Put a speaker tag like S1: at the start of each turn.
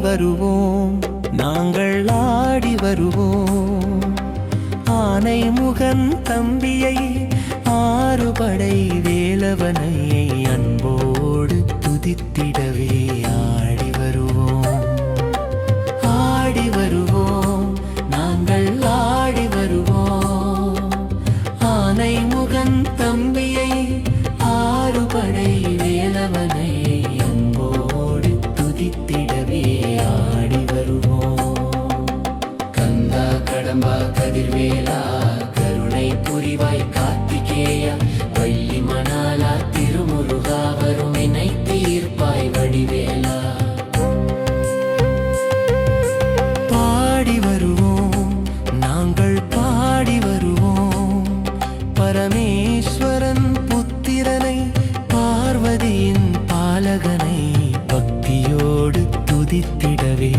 S1: வருவோம், நாங்கள் ஆடி வருவோம். ஆனை முகன் தம்பியை, ஆறுபடை வேலவனை அன்போடு துதித்திடவே ஆடி வருவோம், ஆடி வருவோம், நாங்கள் ஆடி வருவோம். ஆனை முகன் தம்பியை, ஆறுபடை வேலவனை அன்போடு துதித்திடவே ஆடி வருவோம். கந்தா கடம்பா கதிர்வேலா, கருணை புரிவாய் கார்த்திகேயா, வள்ளி மணாலா திருமுருகா, வறுமைனை தீர்ப்பாய் வடிவேலா. பாடி வருவோம், நாங்கள் பாடி வருவோம். பரமேஸ்வரன் புத்திரனை, பார்வதியின் பாலகனை பக்தியோடு துதித்திடவே